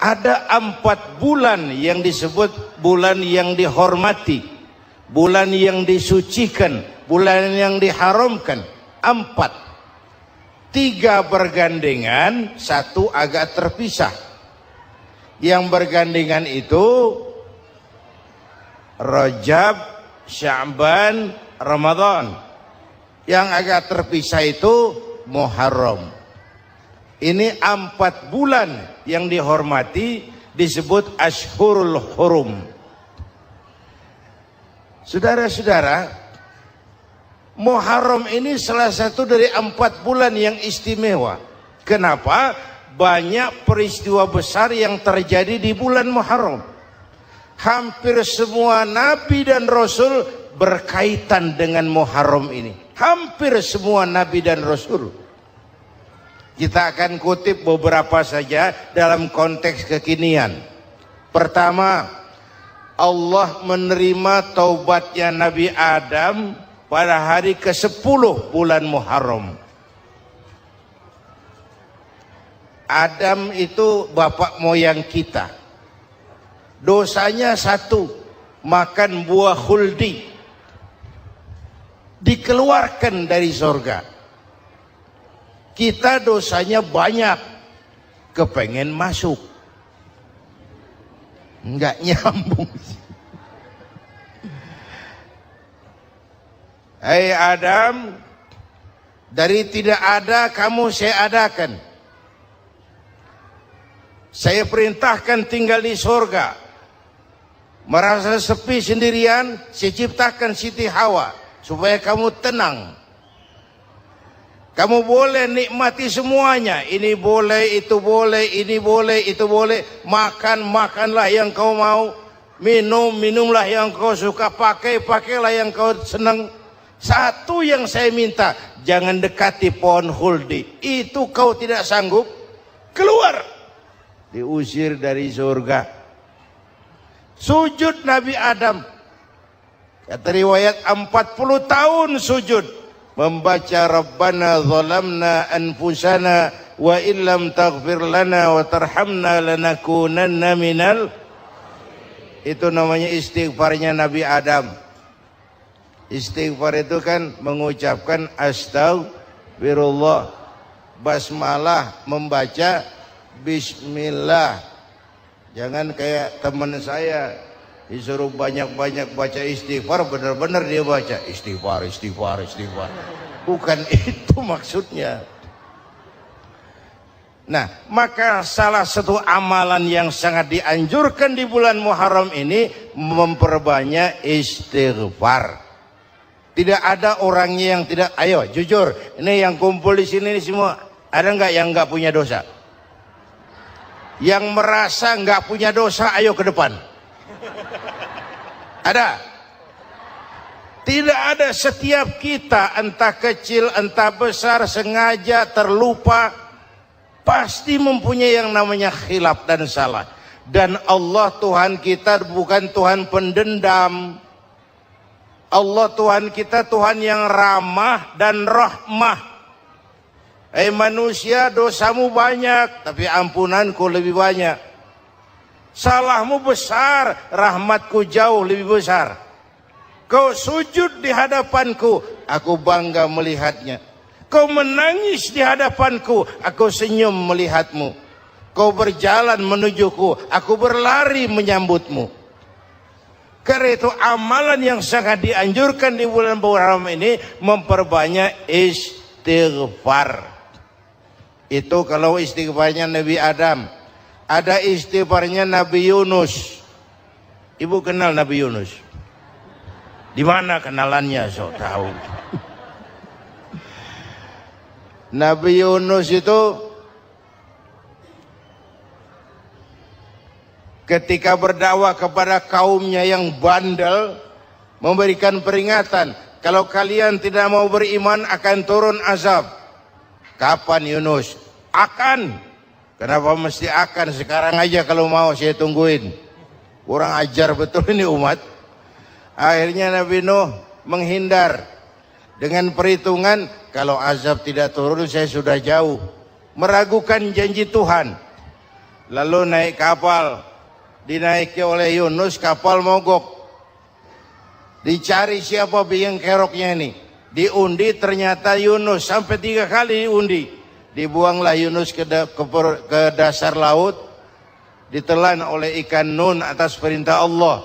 Ada 4 bulan yang disebut bulan yang dihormati, bulan yang disucikan, bulan yang diharamkan. 4, 3 bergandengan, 1 agak terpisah. Yang bergandengan itu Rajab, Sya'ban, Ramadan. Yang agak terpisah itu Muharram. Ini 4 bulan yang dihormati, disebut Ashhurul Hurum. Saudara-saudara, Muharram ini salah satu dari 4 bulan yang istimewa. Kenapa? Banyak peristiwa besar yang terjadi di bulan Muharram. Hampir semua nabi dan rasul berkaitan dengan Muharram ini. Hampir semua nabi dan rasul. Kita akan kutip beberapa saja dalam konteks kekinian. Pertama, Allah menerima taubatnya Nabi Adam pada hari ke-10 bulan Muharram. Adam itu bapak moyang kita. Dosanya 1, makan buah khuldi. Dikeluarkan dari surga. Kita dosanya banyak, kepengen masuk, nggak nyambung. Hai Adam, dari tidak ada kamu saya adakan. Saya perintahkan tinggal di surga. Merasa sepi sendirian, saya ciptakan Siti Hawa supaya kamu tenang. Kamu boleh nikmati semuanya. Ini boleh, itu boleh, ini boleh, itu boleh. Makan, makanlah yang kau mau. Minum, minumlah yang kau suka. Pakai, pakailah yang kau senang. Satu yang saya minta, jangan dekati pohon khuldi. Itu kau tidak sanggup, keluar. Diusir dari surga. Sujud Nabi Adam. Kata riwayat 40 tahun sujud. Membaca Rabbana zalamna anfusana wa illam taghfir lana wa tarhamna lanakunanna minal. Itu namanya istighfarnya Nabi Adam. Istighfar itu kan mengucapkan astagfirullah, basmalah, membaca bismillah. Jangan kayak teman saya disuruh banyak-banyak baca istighfar, benar-benar dia baca istighfar, istighfar, istighfar. Bukan itu maksudnya. Nah, maka salah satu amalan yang sangat dianjurkan di bulan Muharram ini memperbanyak istighfar. Tidak ada orangnya yang tidak. Ayo jujur, ini yang kumpul di sini semua, ada nggak yang nggak punya dosa? Yang merasa nggak punya dosa, ayo ke depan. Ada? Tidak ada. Setiap kita, entah kecil entah besar, sengaja terlupa, pasti mempunyai yang namanya khilaf dan salah. Dan Allah Tuhan kita bukan Tuhan pendendam. Allah Tuhan kita Tuhan yang ramah dan rahmah. Manusia, dosamu banyak, tapi ampunanku lebih banyak. Salahmu besar, rahmatku jauh lebih besar. Kau sujud di hadapanku, aku bangga melihatnya. Kau menangis di hadapanku, aku senyum melihatmu. Kau berjalan menujuku, aku berlari menyambutmu. Karena itu amalan yang sangat dianjurkan di bulan Muharram ini memperbanyak istighfar. Itu kalau istighfarnya Nabi Adam. Ada istighfarnya Nabi Yunus. Ibu kenal Nabi Yunus? Di mana kenalannya? So tahu. Nabi Yunus itu ketika berdakwah kepada kaumnya yang bandel, memberikan peringatan, kalau kalian tidak mau beriman akan turun azab. Kapan Yunus? Akan. Kenapa mesti akan? Sekarang aja kalau mau saya tungguin. Kurang ajar betul ini umat. Akhirnya Nabi Nuh menghindar dengan perhitungan, kalau azab tidak turun saya sudah jauh. Meragukan janji Tuhan. lalu naik kapal, dinaiki oleh Yunus, kapal mogok. Dicari siapa biang keroknya ini, diundi ternyata Yunus, sampai 3 kali diundi. Dibuanglah Yunus ke dasar laut, ditelan oleh ikan Nun atas perintah Allah.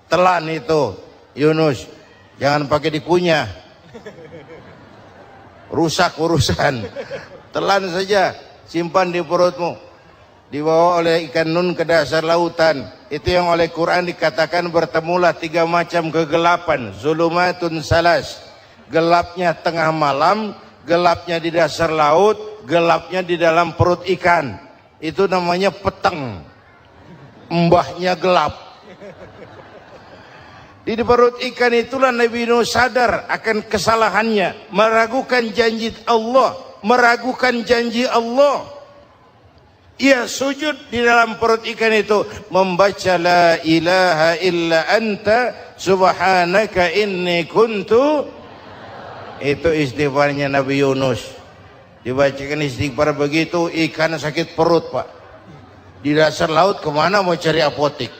Telan itu Yunus, jangan pakai dikunyah, rusak urusan. Telan saja, simpan di perutmu. Dibawa oleh ikan Nun ke dasar lautan. Itu yang oleh Quran dikatakan bertemulah 3 macam kegelapan. Zulumatun salas, gelapnya tengah malam, gelapnya di dasar laut, gelapnya di dalam perut ikan. Itu namanya peteng, mbahnya gelap. Di perut ikan itulah Nabi Nuh sadar akan kesalahannya, meragukan janji Allah, meragukan janji Allah. Ia sujud di dalam perut ikan itu, membaca la ilaha illa anta subhanaka inni kuntu. Itu istighfarnya Nabi Yunus. Dibacakan istighfar begitu, ikan sakit perut, Pak. Di dasar laut kemana mau cari apotik?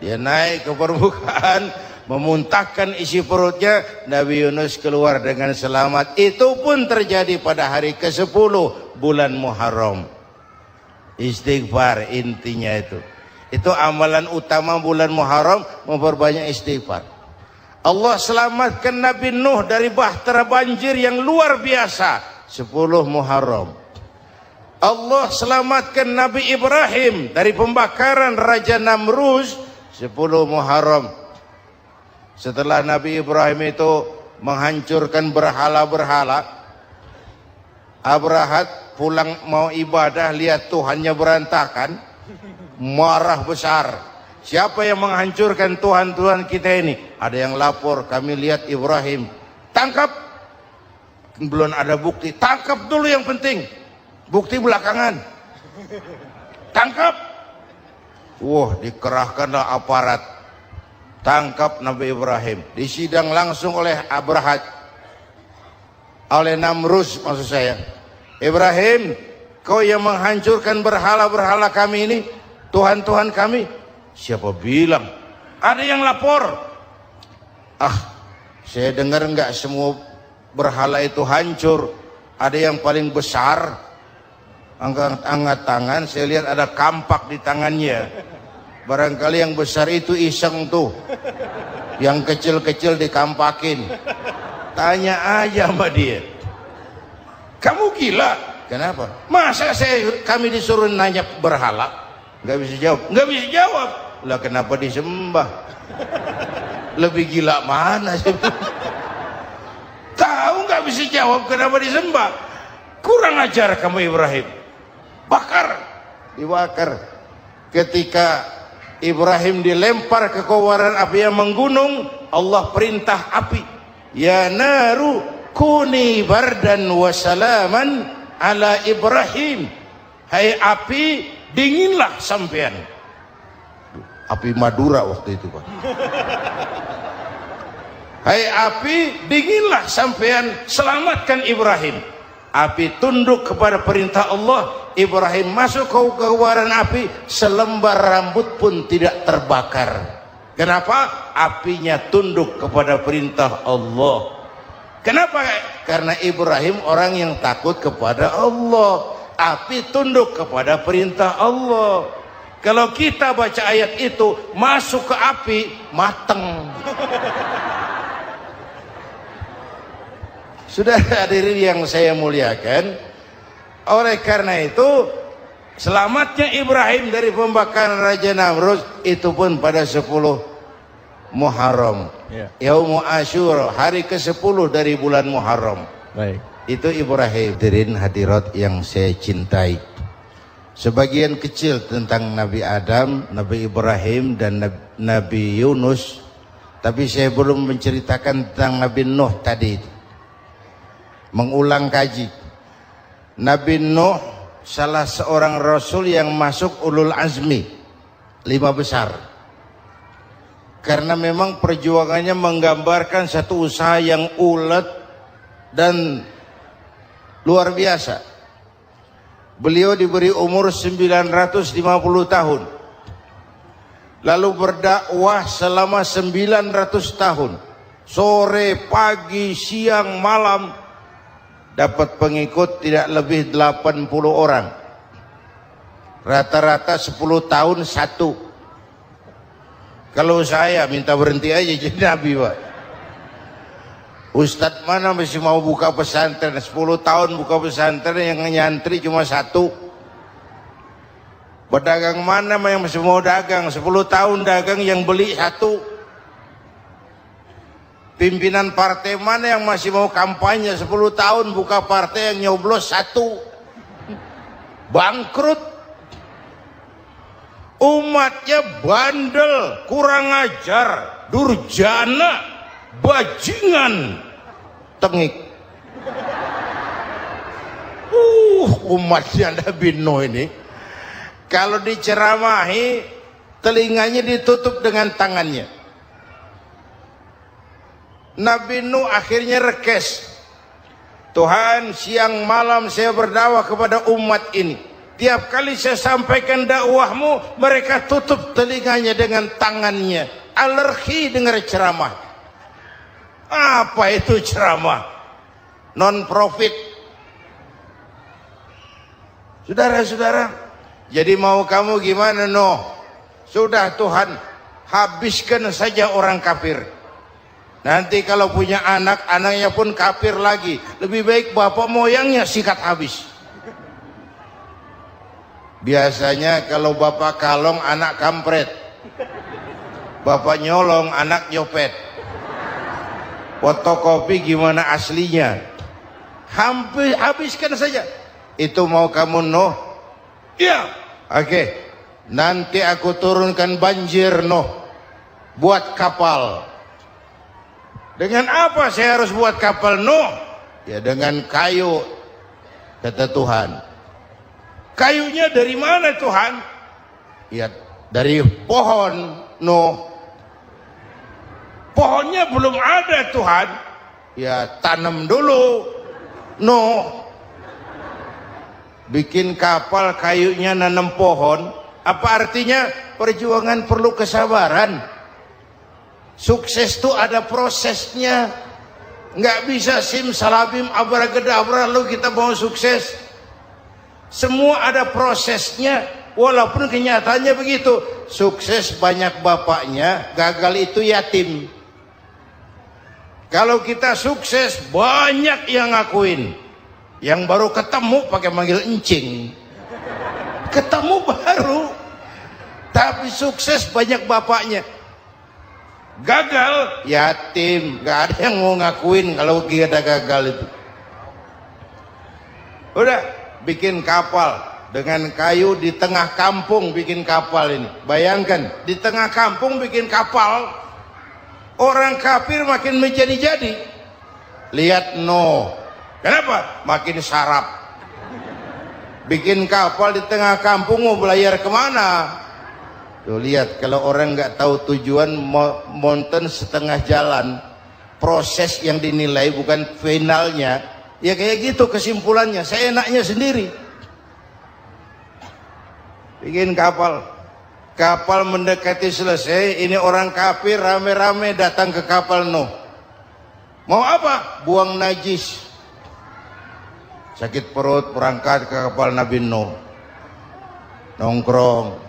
Dia naik ke permukaan, memuntahkan isi perutnya, Nabi Yunus keluar dengan selamat. Itu pun terjadi pada hari ke-10 bulan Muharram. Istighfar intinya itu. Itu amalan utama bulan Muharram, memperbanyak istighfar. Allah selamatkan Nabi Nuh dari bahtera banjir yang luar biasa 10 Muharram. Allah selamatkan Nabi Ibrahim dari pembakaran Raja Namrus 10 Muharram. Setelah Nabi Ibrahim itu menghancurkan berhala-berhala, Abrahat pulang mau ibadah, lihat Tuhannya berantakan, marah besar. Siapa yang menghancurkan Tuhan-Tuhan kita ini? Ada yang lapor, kami lihat Ibrahim. Tangkap. Belum ada bukti, tangkap dulu yang penting. Bukti belakangan. Tangkap. Wah, dikerahkanlah aparat. Tangkap Nabi Ibrahim. Disidang langsung oleh Abrahat, oleh Namrus maksud saya. Ibrahim, kau yang menghancurkan berhala-berhala kami ini, Tuhan-Tuhan kami. Siapa bilang? Ada yang lapor. Saya dengar enggak semua berhala itu hancur. Ada yang paling besar, angkat tangan, saya lihat ada kampak di tangannya. Barangkali yang besar itu iseng tuh, yang kecil-kecil dikampakin. Tanya aja sama dia, kamu gila? Kenapa? Masa kami disuruh nanya berhala? Nggak bisa jawab. Nggak bisa jawab. Lah kenapa disembah? Lebih gila mana sih? Tahu nggak bisa jawab kenapa disembah? Kurang ajar kamu Ibrahim. Bakar, dibakar. Ketika Ibrahim dilempar ke kobaran api yang menggunung, Allah perintah api, ya naru kuni bardan wa salaman ala Ibrahim. Hai api, dinginlah sampean. Api Madura waktu itu, Pak. Hai api, dinginlah sampean, selamatkan Ibrahim. Api tunduk kepada perintah Allah. Ibrahim masuk ke kobaran api, selembar rambut pun tidak terbakar. Kenapa? Apinya tunduk kepada perintah Allah. Kenapa? Karena Ibrahim orang yang takut kepada Allah. Api tunduk kepada perintah Allah. Kalau kita baca ayat itu, masuk ke api, mateng. Sudah hadirin yang saya muliakan, oleh karena itu selamatnya Ibrahim dari pembakaran Raja Namrus itu pun pada 10 Muharram, Yaumul Asyura, hari ke-10 dari bulan Muharram. Baik. Itu Ibrahim. Hadirin hadirat yang saya cintai, sebagian kecil tentang Nabi Adam, Nabi Ibrahim dan Nabi Yunus, tapi saya belum menceritakan tentang Nabi Nuh tadi. Mengulang kaji. Nabi Nuh salah seorang rasul yang masuk ulul azmi 5 besar. Karena memang perjuangannya menggambarkan satu usaha yang ulet dan luar biasa. Beliau diberi umur 950 tahun. Lalu berdakwah selama 900 tahun. Sore, pagi, siang, malam. Dapat pengikut tidak lebih 80 orang. Rata-rata 10 tahun satu. Kalau saya minta berhenti aja jadi nabi, Pak. Ustadz mana masih mau buka pesantren? 10 tahun buka pesantren, yang nyantri cuma satu. Pedagang mana yang masih mau dagang? 10 tahun dagang, yang beli satu. Pimpinan partai mana yang masih mau kampanye? 10 tahun buka partai, yang nyoblos satu. Bangkrut. Umatnya bandel, kurang ajar, durjana, bajingan, tengik. Umatnya Nabi Nuh ini kalau diceramahi telinganya ditutup dengan tangannya. Nabi Nuh akhirnya rekes. Tuhan, siang malam saya berdakwah kepada umat ini. Tiap kali saya sampaikan dakwahmu, mereka tutup telinganya dengan tangannya. Alergi dengar ceramah. Apa itu ceramah? Non-profit. Saudara-saudara, jadi mau kamu gimana, Nuh? Sudah Tuhan, habiskan saja orang kafir. Nanti kalau punya anak, anaknya pun kafir lagi. Lebih baik bapak moyangnya sikat habis. Biasanya kalau bapak kalong, anak kampret. Bapak nyolong, anak nyopet. Fotokopi gimana aslinya? Hampir habiskan saja. Itu mau kamu, Nuh? Iya. Oke. Nanti aku turunkan banjir, Nuh. Buat kapal. Dengan apa saya harus buat kapal, Nuh? Ya dengan kayu, kata Tuhan. Kayunya dari mana, Tuhan? Ya dari pohon, Nuh. Pohonnya belum ada, Tuhan. Ya tanam dulu, Nuh. Bikin kapal, kayunya nanam pohon. Apa artinya? Perjuangan perlu kesabaran. Sukses itu ada prosesnya. Nggak bisa simsalabim abracadabra lalu kita mau sukses. Semua ada prosesnya. Walaupun kenyataannya begitu. Sukses banyak bapaknya, gagal itu yatim. Kalau kita sukses banyak yang ngakuin. Yang baru ketemu pakai manggil encing. Ketemu baru. Tapi sukses banyak bapaknya. Gagal yatim, gak ada yang mau ngakuin kalau kita gagal itu. Udah bikin kapal dengan kayu di tengah kampung, bikin kapal ini. Bayangkan di tengah kampung bikin kapal, orang kafir makin menjadi-jadi. Lihat Nuh, kenapa? Makin sarap. Bikin kapal di tengah kampung, mau belayar kemana? Tuh lihat, kalau orang nggak tahu tujuan, mountain setengah jalan, proses yang dinilai bukan finalnya, ya kayak gitu kesimpulannya. Saya enaknya sendiri. Bikin kapal, kapal mendekati selesai, ini orang kafir rame-rame datang ke kapal Nuh. Mau apa? Buang najis. Sakit perut, berangkat ke kapal Nabi Nuh. Nongkrong.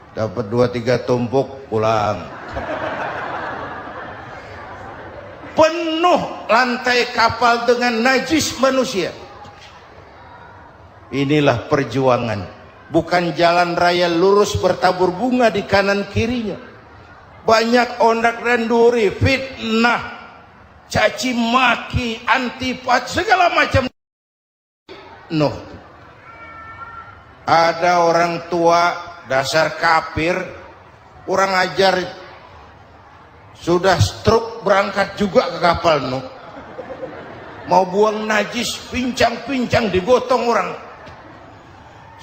Dapat 2-3 tumpuk, pulang. Penuh lantai kapal dengan najis manusia. Inilah perjuangan. Bukan jalan raya lurus bertabur bunga di kanan kirinya. Banyak ondak dan duri, fitnah, caci maki, antipat, segala macam. Nuh. Ada orang tua dasar kafir, kurang ajar, sudah stroke berangkat juga ke kapal Nuh. Mau buang najis, pincang-pincang digotong orang.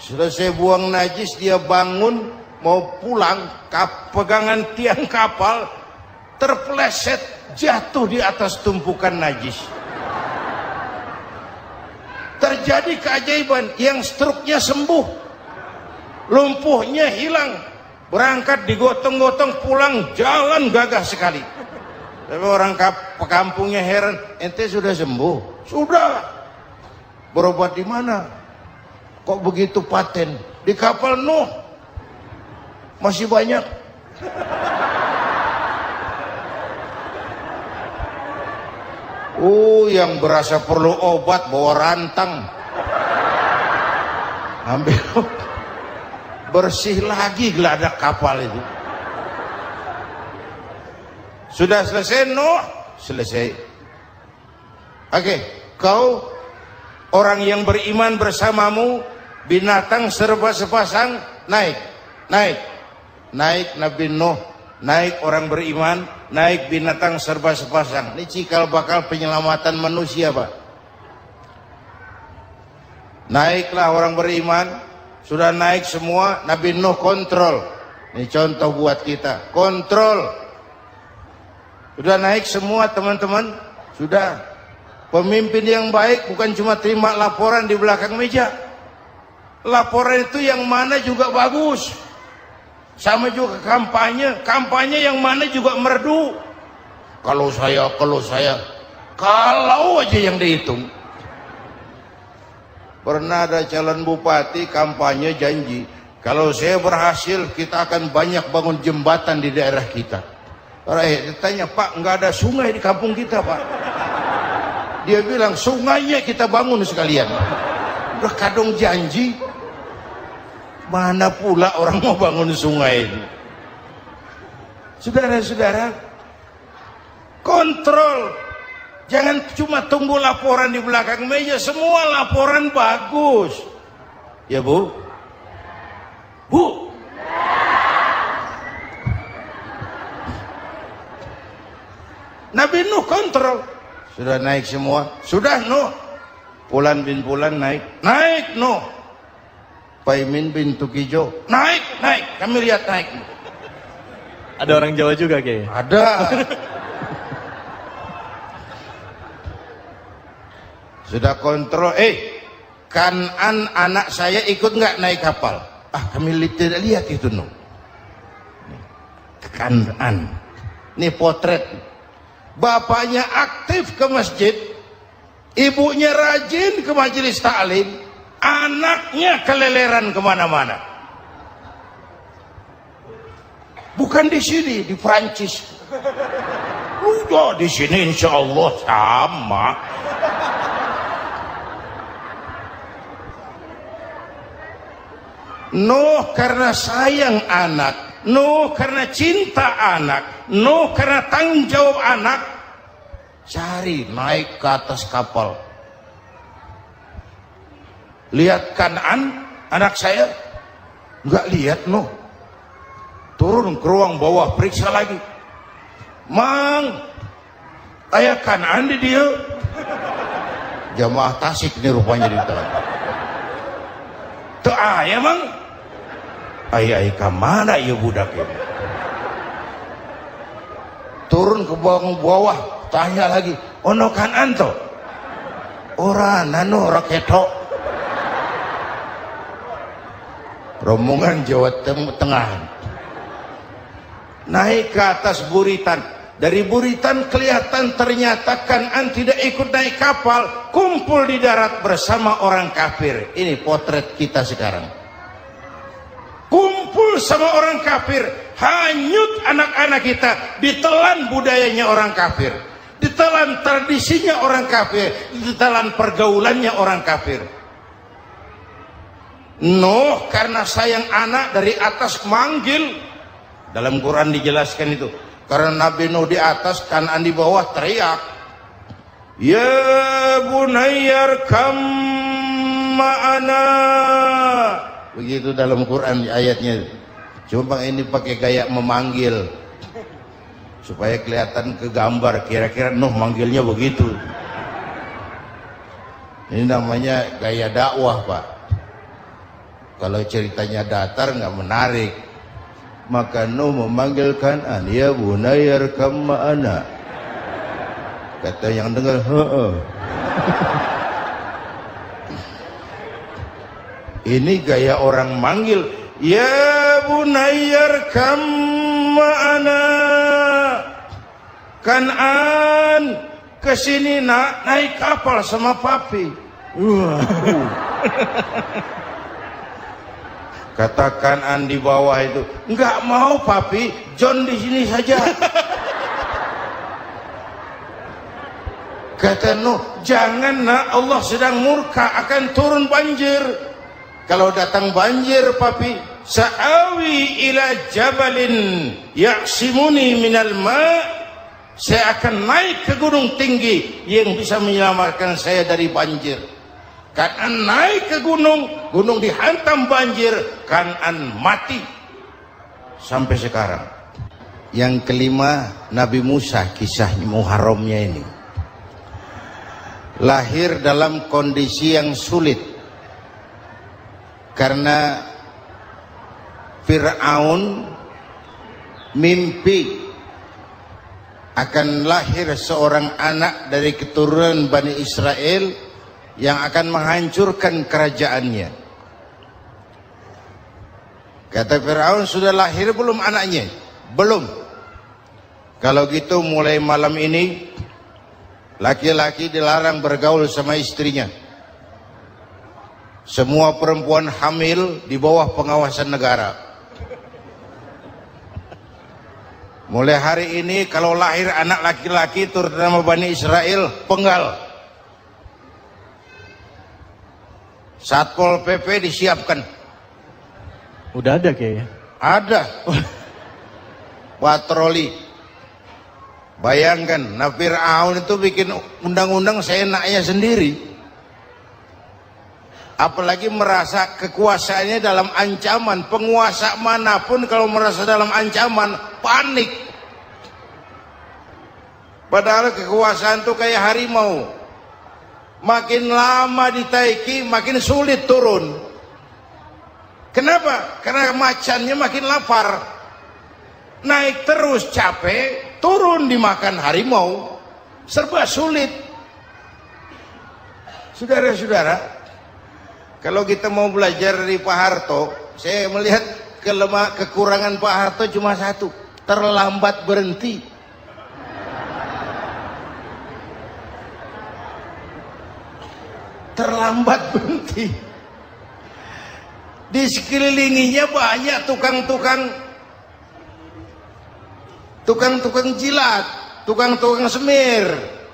Selesai buang najis, dia bangun mau pulang, pegangan tiang kapal terpeleset, jatuh di atas tumpukan najis. terjadi keajaiban, yang struknya sembuh, lumpuhnya hilang, berangkat digotong-gotong pulang jalan gagah sekali. Tapi orang kampungnya heran, ente sudah sembuh? Sudah. Berobat di mana? Kok begitu paten? Di kapal Nuh. Masih banyak. Yang berasa perlu obat bawa rantang. Ambil bersih lagi geladak kapal itu. Sudah selesai Nuh? Selesai. Oke, kau orang yang beriman bersamamu, binatang serba sepasang, naik Nabi Nuh, naik orang beriman, naik binatang serba sepasang. Ini cikal bakal penyelamatan manusia, Pak. Naiklah orang beriman, sudah naik semua, Nabi Nuh kontrol. Ini contoh buat kita, kontrol. Sudah naik semua teman-teman, sudah. Pemimpin yang baik bukan cuma terima laporan di belakang meja. Laporan itu yang mana juga bagus. Sama juga kampanye yang mana juga merdu. Kalau aja yang dihitung. Pernah ada calon bupati kampanye janji, kalau saya berhasil kita akan banyak bangun jembatan di daerah kita. Ditanya, Pak, nggak ada sungai di kampung kita, Pak. Dia bilang, sungainya kita bangun sekalian. Udah kadung janji, mana pula orang mau bangun sungai ini. Saudara-saudara, kontrol. Jangan cuma tunggu laporan di belakang meja, semua laporan bagus. Ya, Bu? Bu? Nabi Nuh kontrol. Sudah naik semua? Sudah Nuh. Pulan bin Pulan naik Nuh. Paimin bin Tukijo naik. Kami lihat naik. Ada orang Jawa juga kayaknya. Ada. Sudah kontrol. Kanan anak saya ikut nggak naik kapal? Kami tidak lihat itu Nuh. Kanan. Ini potret. Bapaknya aktif ke masjid, ibunya rajin ke majelis taklim, anaknya keleleran kemana-mana. Bukan di sini, di Prancis. Udah di sini insya Allah sama. Nuh karena sayang anak, Nuh karena cinta anak, Nuh karena tanggung jawab anak, cari naik ke atas kapal. Lihat Kanan, anak saya, nggak lihat Nuh. Turun ke ruang bawah, periksa lagi. Mang, ayah Kanan di dia. Jamaah Tasik ini rupanya di dalam. Tuh ayah mang. Ayah kemana ya budak ini? Turun ke bawah, tanya lagi, ono Kanan to? Ora nano raketo. Rombongan Jawa Tengah naik ke atas buritan. Dari buritan kelihatan ternyata Kanan tidak ikut naik kapal, kumpul di darat bersama orang kafir. Ini potret kita sekarang. Kumpul sama orang kafir, hanyut anak-anak kita, ditelan budayanya orang kafir, ditelan tradisinya orang kafir, ditelan pergaulannya orang kafir. Nuh karena sayang anak dari atas manggil. Dalam Quran dijelaskan itu. Karena Nabi Nuh di atas, Kanan di bawah, teriak, ya bunayyar kam ma'ana. Begitu dalam Quran ayatnya. Cuma ini pakai gaya memanggil supaya kelihatan ke gambar, kira-kira Nuh manggilnya begitu. Ini namanya gaya dakwah, Pak. Kalau ceritanya datar nggak menarik. Maka Nuh memanggil Kanan, ya bunayyar kam ma'ana. Kata yang dengar, Ini gaya orang manggil, ya bunayyar kam ma'ana. Kan'an, kesini nak, naik kapal sama papi. Kata Kan'an di bawah itu, enggak mau papi, John di sini saja. Kata Nuh, jangan nak, Allah sedang murka, akan turun banjir. Kalau datang banjir papi, sa'awi ila jabalin ya'simuni minal ma'. Saya akan naik ke gunung tinggi yang bisa menyelamatkan saya dari banjir. Kan'an naik ke gunung, gunung dihantam banjir, Kan'an mati. Sampai sekarang. Yang kelima, Nabi Musa, kisah Muharramnya ini. Lahir dalam kondisi yang sulit. Karena Fir'aun mimpi akan lahir seorang anak dari keturunan Bani Israel yang akan menghancurkan kerajaannya. Kata Fir'aun, sudah lahir belum anaknya? Belum. Kalau gitu mulai malam ini laki-laki dilarang bergaul sama istrinya. Semua perempuan hamil di bawah pengawasan negara. Mulai hari ini kalau lahir anak laki-laki terutama Bani Israel, penggal. Satpol PP disiapkan. Udah ada kayaknya. Ada. Patroli. Bayangkan, nah Fir'aun itu bikin undang-undang seenaknya sendiri. Apalagi merasa kekuasaannya dalam ancaman. Penguasa manapun kalau merasa dalam ancaman, panik. Padahal kekuasaan itu kayak harimau. Makin lama ditaiki, makin sulit turun. Kenapa? Karena macannya makin lapar. Naik terus capek, turun dimakan harimau. Serba sulit. Saudara-saudara, kalau kita mau belajar dari Pak Harto, saya melihat kekurangan Pak Harto cuma satu, terlambat berhenti. Terlambat berhenti. Di sekelilinginya banyak tukang jilat, tukang semir.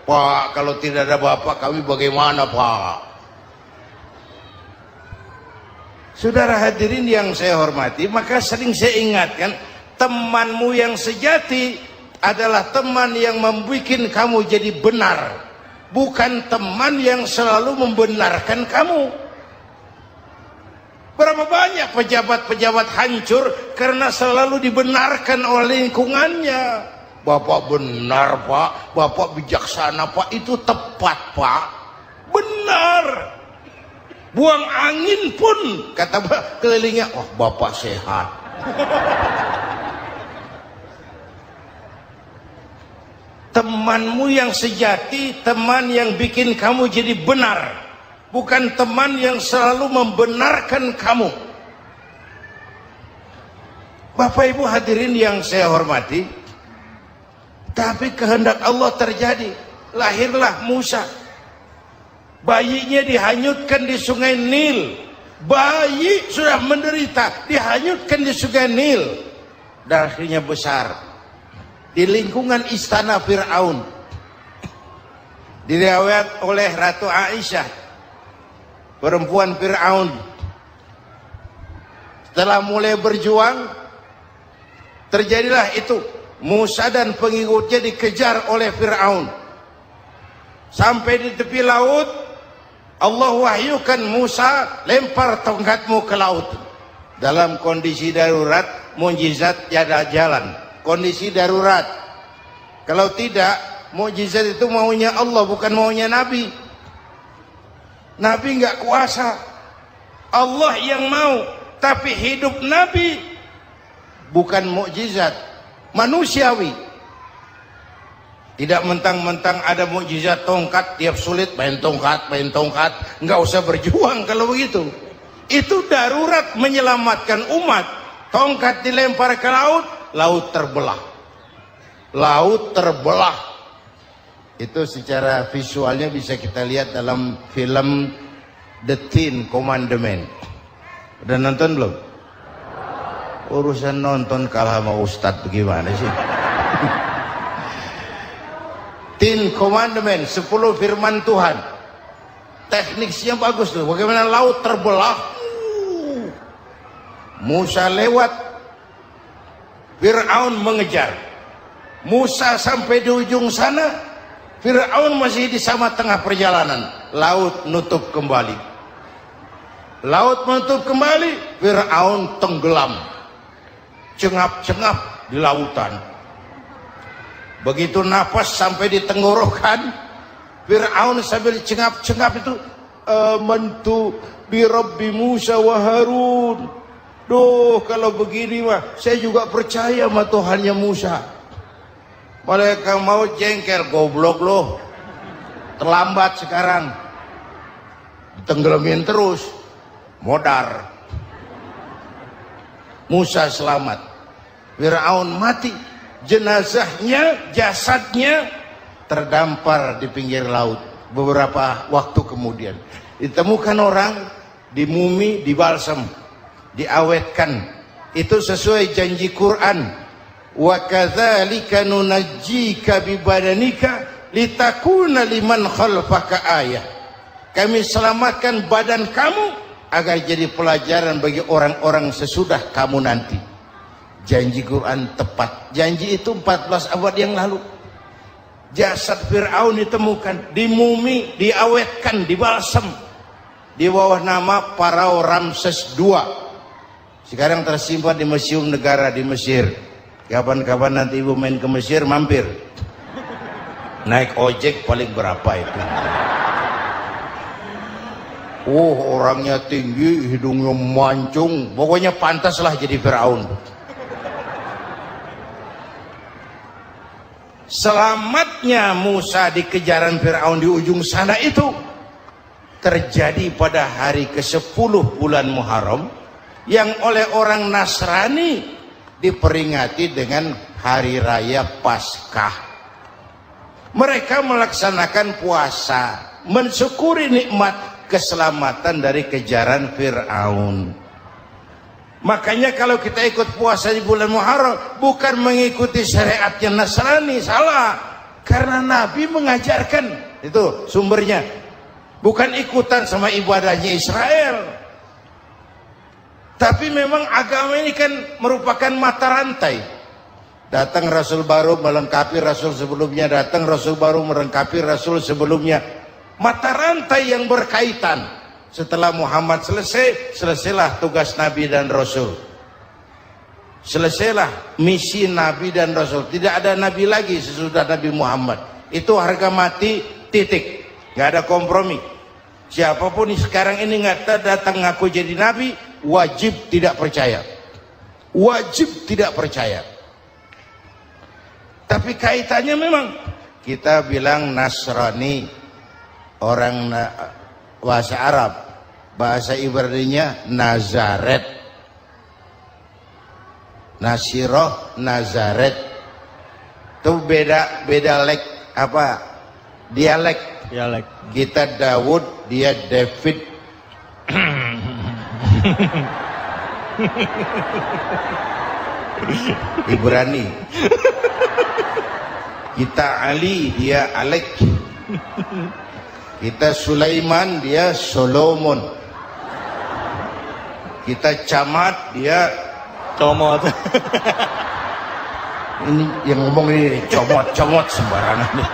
Pak, kalau tidak ada bapak kami bagaimana, Pak? Saudara hadirin yang saya hormati, maka sering saya ingatkan, temanmu yang sejati adalah teman yang membuat kamu jadi benar, bukan teman yang selalu membenarkan kamu. Berapa banyak pejabat-pejabat hancur karena selalu dibenarkan oleh lingkungannya. Bapak benar, Pak. Bapak bijaksana, Pak. Itu tepat, Pak. Benar. Buang angin pun kata kelilingnya, oh bapak sehat. Temanmu yang sejati, teman yang bikin kamu jadi benar, bukan teman yang selalu membenarkan kamu. Bapak Ibu hadirin yang saya hormati, tapi kehendak Allah terjadi. Lahirlah Musa. Bayinya dihanyutkan di sungai Nil. Bayi sudah menderita, dihanyutkan di sungai Nil. Dan akhirnya besar di lingkungan istana Fir'aun. Diriwayat oleh Ratu Aisyah, perempuan Fir'aun, setelah mulai berjuang, terjadilah itu. Musa dan pengikutnya dikejar oleh Fir'aun. Sampai di tepi laut, Allah wahyukan Musa, lempar tongkatmu ke laut. Dalam kondisi darurat, mukjizat tiada jalan. Kondisi darurat. Kalau tidak, mukjizat itu maunya Allah, bukan maunya Nabi. Nabi nggak kuasa. Allah yang mau. Tapi hidup Nabi bukan mukjizat, manusiawi. Tidak mentang-mentang ada mukjizat tongkat, tiap sulit main tongkat, nggak usah berjuang kalau begitu. itu darurat menyelamatkan umat. Tongkat dilempar ke laut, laut terbelah. Laut terbelah. Itu secara visualnya bisa kita lihat dalam film The Ten Commandment. Udah nonton belum? Urusan nonton kalah sama Ustadz bagaimana sih? Ten Commandment, 10 firman Tuhan. Tekniknya bagus tuh. Bagaimana laut terbelah. Musa lewat. Fir'aun mengejar. Musa sampai di ujung sana. Fir'aun masih di sama tengah perjalanan. Laut nutup kembali. Laut menutup kembali. Fir'aun tenggelam. Cengap-cengap di lautan. Begitu napas sampai di tenggorokan, Fir'aun sambil cengap-cengap itu, amantu bi Rabbi Musa wa Harun. Duh, kalau begini mah saya juga percaya sama Tuhannya Musa. Malaikat mau jengkel, goblok loh. Terlambat sekarang. Tenggelamin terus. Modar. Musa selamat. Fir'aun mati. Jenazahnya, jasadnya terdampar di pinggir laut. Beberapa waktu kemudian ditemukan orang di mumi, di balsam, diawetkan. Itu sesuai janji Quran. Wa kadzalika nunajjika bi badanika litakuna liman khalfaka ayah. Kami selamatkan badan kamu agar jadi pelajaran bagi orang-orang sesudah kamu nanti. Janji Quran tepat. Janji itu 14 abad yang lalu. Jasad Fir'aun ditemukan di mumi, diawetkan, dibalsam di bawah nama Pharao Ramses II. Sekarang tersimpan di Museum Negara di Mesir. Kapan-kapan nanti ibu main ke Mesir, mampir. Naik ojek paling berapa itu? Orangnya tinggi, hidungnya mancung, pokoknya pantaslah jadi Fir'aun. Selamatnya Musa di kejaran Fir'aun di ujung sana itu terjadi pada hari ke-10 bulan Muharram, yang oleh orang Nasrani diperingati dengan hari raya Paskah. Mereka melaksanakan puasa, mensyukuri nikmat keselamatan dari kejaran Fir'aun. Makanya kalau kita ikut puasa di bulan Muharram, bukan mengikuti syariatnya Nasrani, salah. Karena Nabi mengajarkan, itu sumbernya. Bukan ikutan sama ibadahnya Israel. Tapi memang agama ini kan merupakan mata rantai. Datang Rasul baru melengkapi Rasul sebelumnya, datang Rasul baru melengkapi Rasul sebelumnya. Mata rantai yang berkaitan. Setelah Muhammad selesai, selesailah tugas Nabi dan Rasul. Selesailah misi Nabi dan Rasul. Tidak ada Nabi lagi sesudah Nabi Muhammad. Itu harga mati, titik. Gak ada kompromi. Siapapun sekarang ini nggak datang ngaku jadi Nabi, wajib tidak percaya. Wajib tidak percaya. Tapi kaitannya memang, kita bilang Nasrani, orang bahasa Arab, bahasa Ibraninya Nazaret, Nasiroh, Nazaret. Itu beda dialek. Kita Daud, dia David. Ibrani. Kita Ali, dia Alek. Kita Sulaiman, dia Solomon. Kita Camat, dia Comot. Ini yang ngomong ini comot sembarangan nih.